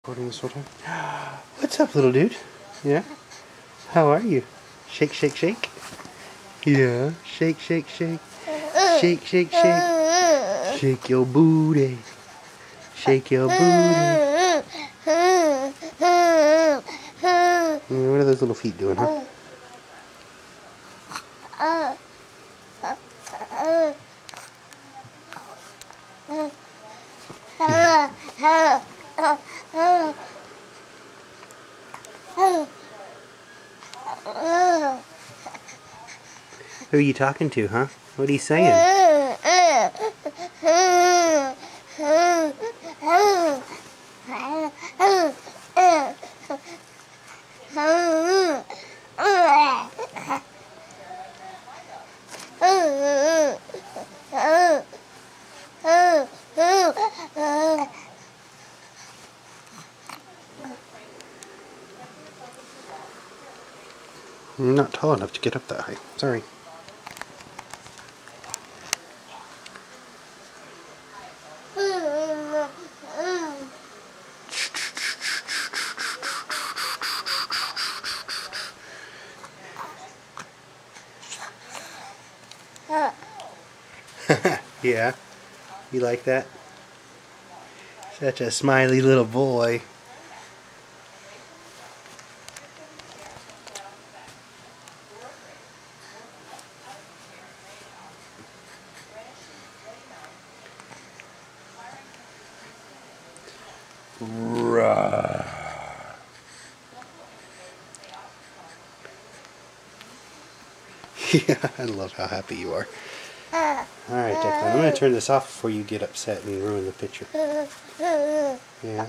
Recording this whole time. What's up, little dude? Yeah? How are you? Shake, shake, shake. Yeah. Shake, shake, shake. Shake, shake, shake. Shake your booty. Shake your booty. What are those little feet doing, huh? Who are you talking to, huh? What are you saying? I'm not tall enough to get up that high. Sorry. Yeah, you like that? Such a smiley little boy. Yeah, I love how happy you are. Alright, Declan, I'm going to turn this off before you get upset and ruin the picture. Yeah.